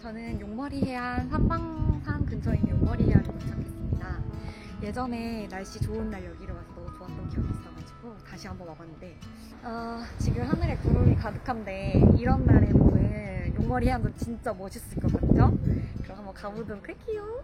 저는 용머리 해안 삼방산 근처에 있는 용머리 해안에 도착했습니다. 예전에 날씨 좋은 날 여기로 와서 너무 좋았던 기억이 있어가지고 다시 한번 와봤는데 지금 하늘에 구름이 가득한데 이런 날에 보는 용머리 해안도 진짜 멋있을 것 같죠? 그럼 한번 가보도록 할게요.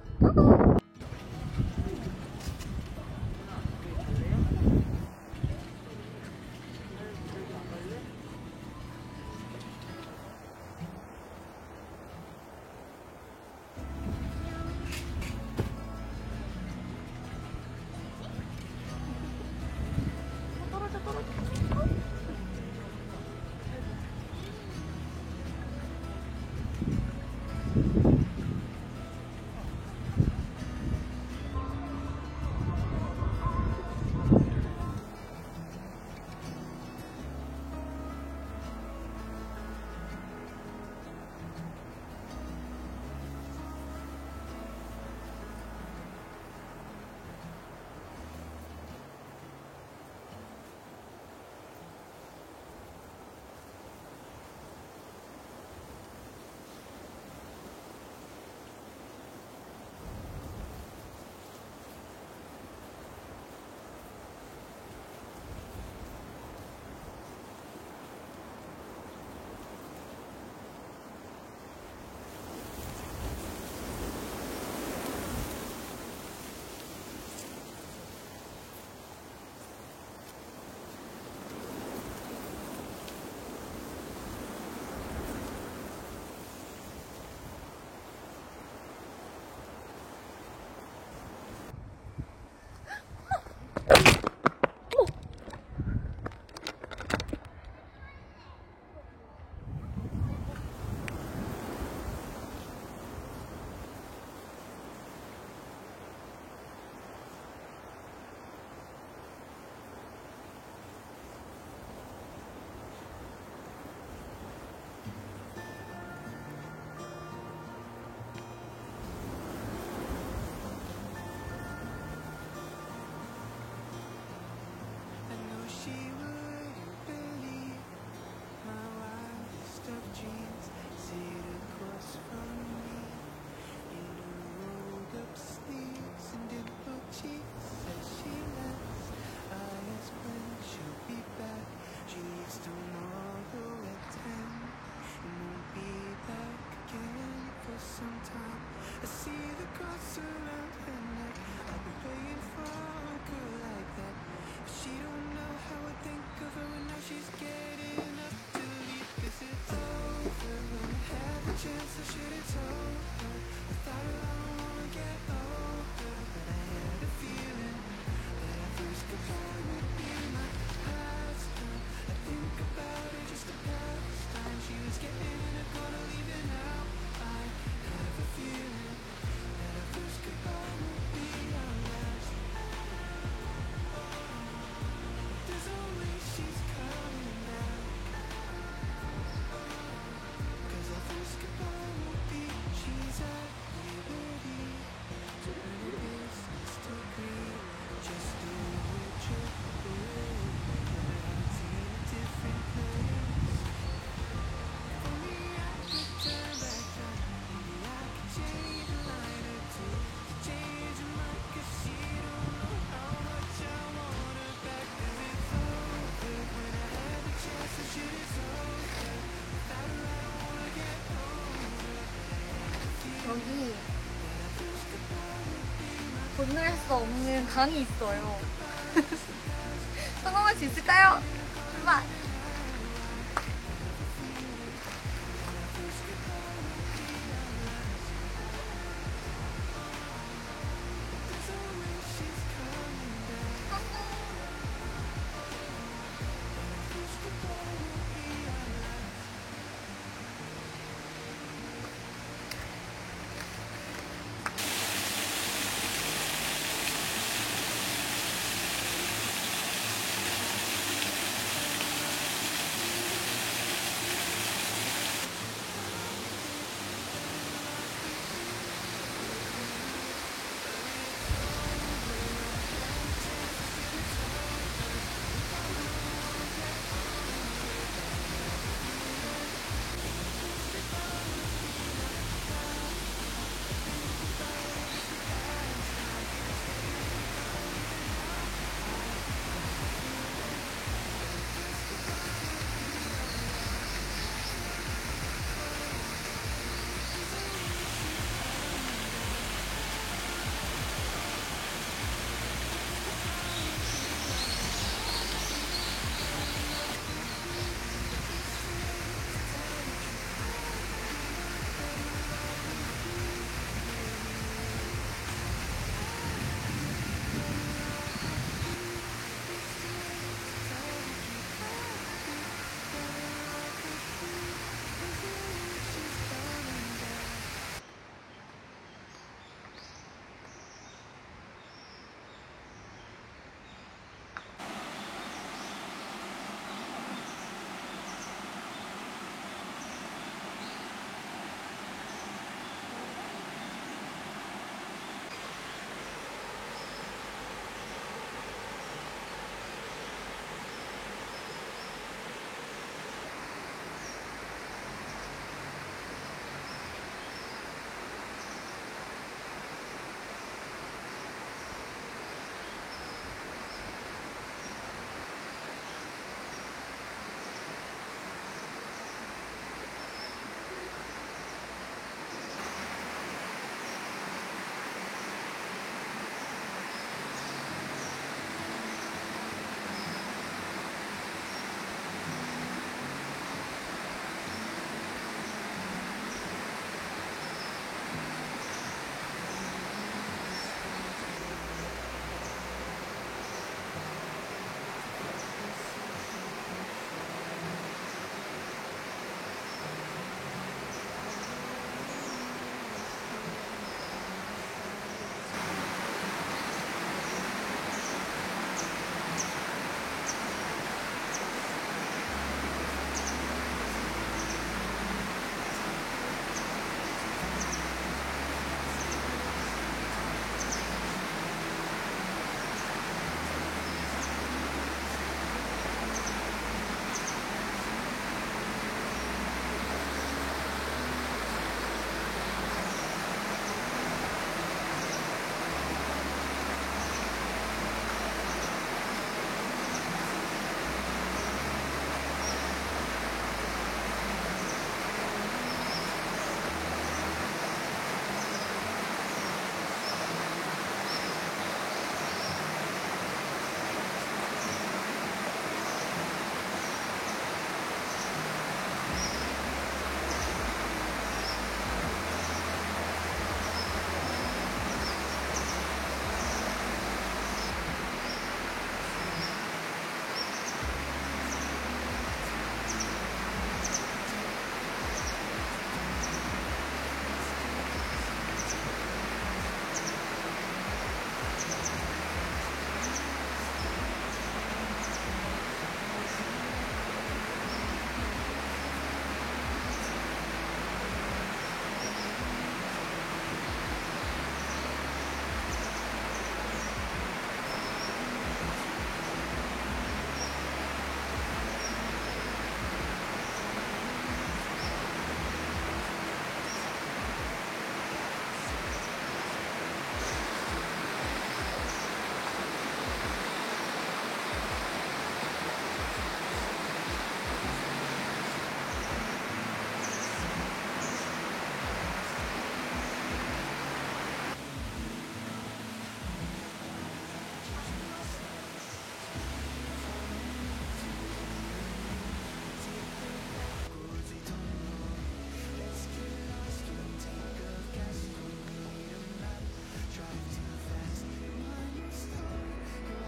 여기 건널 수 없는 강이 있어요. 성공할 수 있을까요? 출발!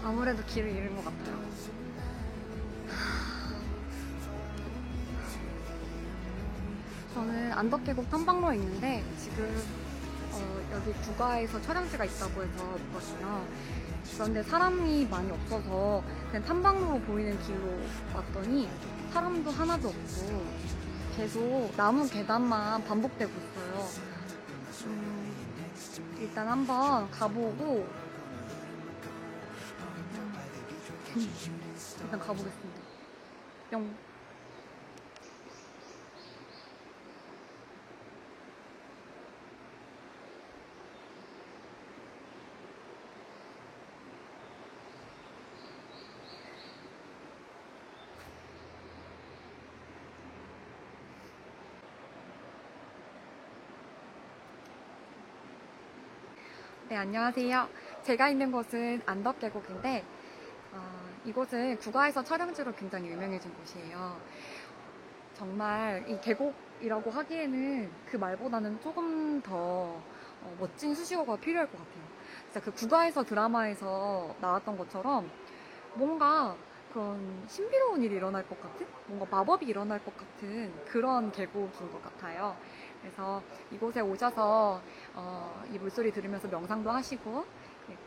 아무래도 길을 잃은 것 같아요. 저는 안덕계곡 탐방로에 있는데 지금 여기 구가에서 촬영지가 있다고 해서 왔거든요. 그런데 사람이 많이 없어서 그냥 탐방로로 보이는 길로 왔더니 사람도 하나도 없고 계속 나무 계단만 반복되고 있어요. 일단 한번 가보고 일단 가보겠습니다. 뿅. 네, 안녕하세요. 제가 있는 곳은 안덕계곡인데 이곳은 구가에서 촬영지로 굉장히 유명해진 곳이에요. 정말 이 계곡이라고 하기에는 그 말보다는 조금 더 멋진 수식어가 필요할 것 같아요. 진짜 그 구가에서 드라마에서 나왔던 것처럼 뭔가 그런 신비로운 일이 일어날 것 같은? 뭔가 마법이 일어날 것 같은 그런 계곡인 것 같아요. 그래서 이곳에 오셔서 이 물소리 들으면서 명상도 하시고 그리고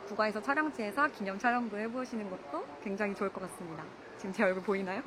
구가에서 촬영지에서 기념 촬영도 해보시는 것도 굉장히 좋을 것 같습니다. 지금 제 얼굴 보이나요?